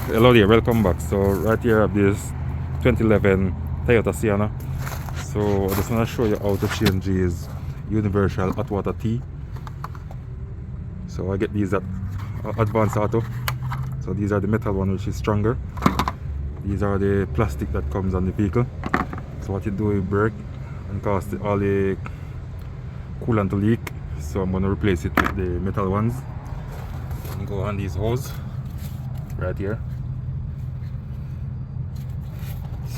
Hello there, welcome back. So right here I have this 2011 Toyota Sienna. So I just want to show you how to change this universal hot water T. So I get these at Advanced Auto. So these are the metal one, which is stronger. These are the plastic that comes on the vehicle. So what you do, you break and cause all the coolant to leak. So I'm going to replace it with the metal ones and go on these hose right here.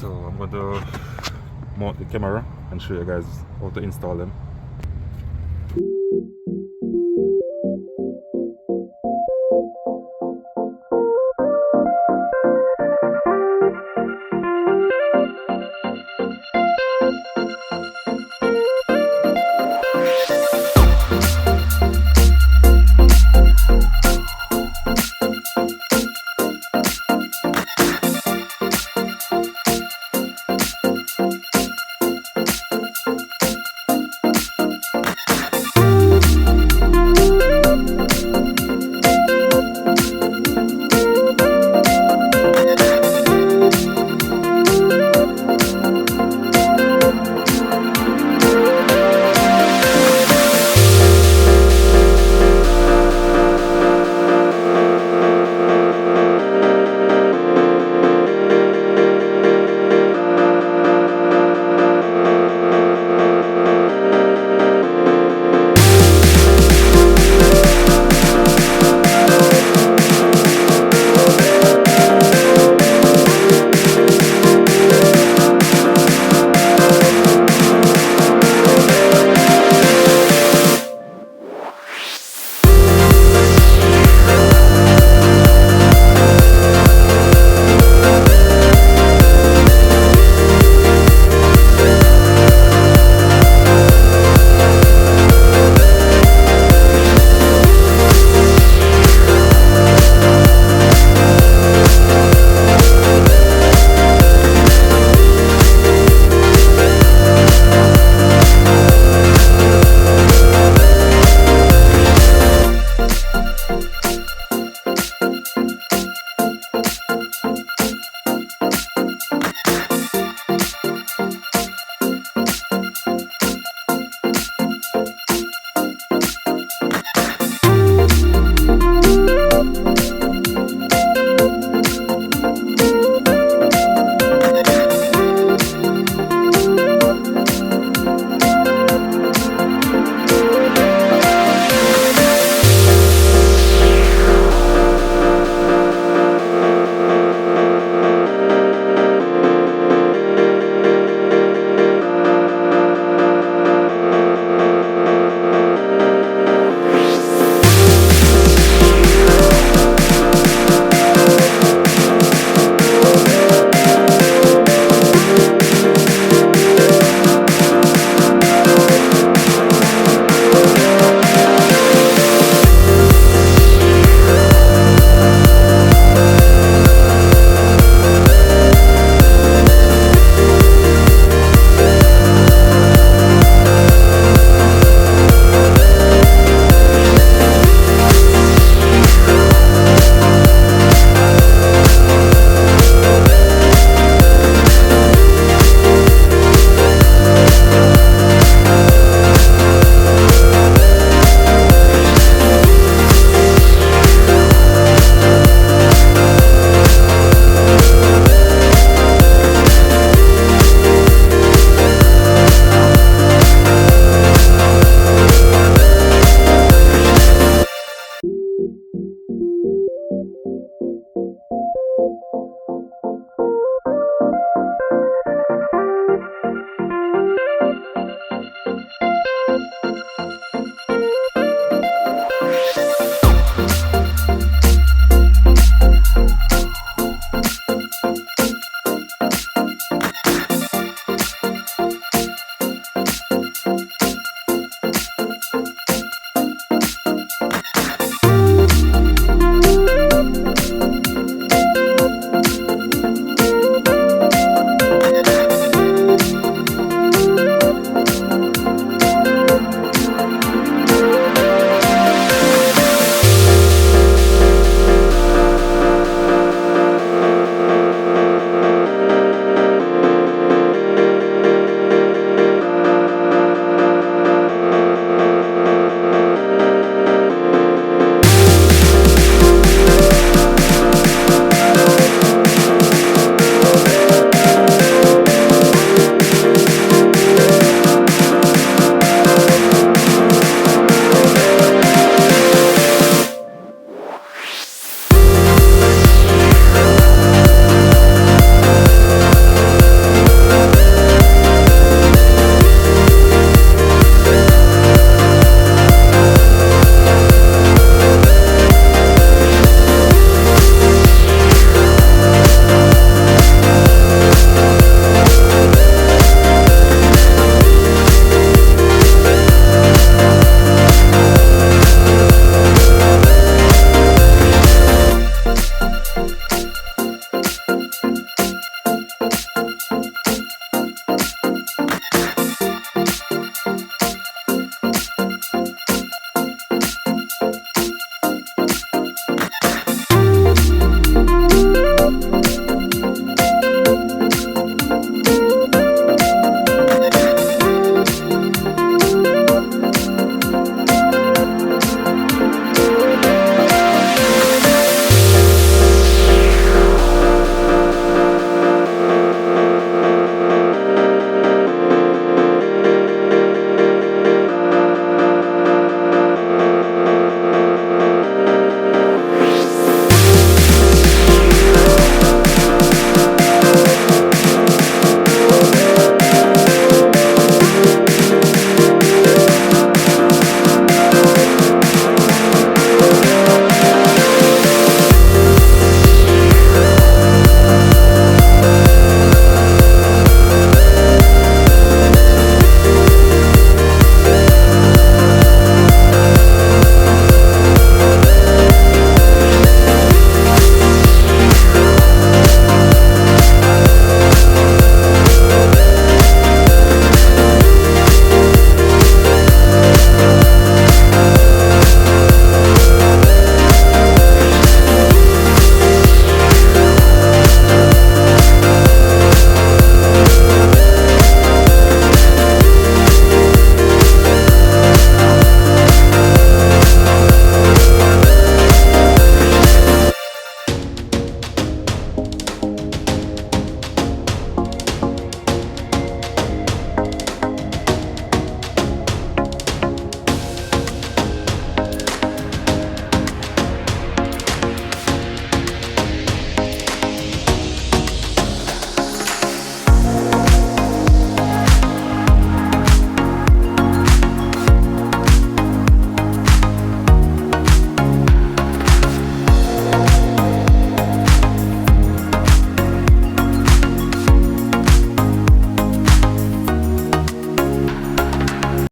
So I'm going to mount the camera and show you guys how to install them.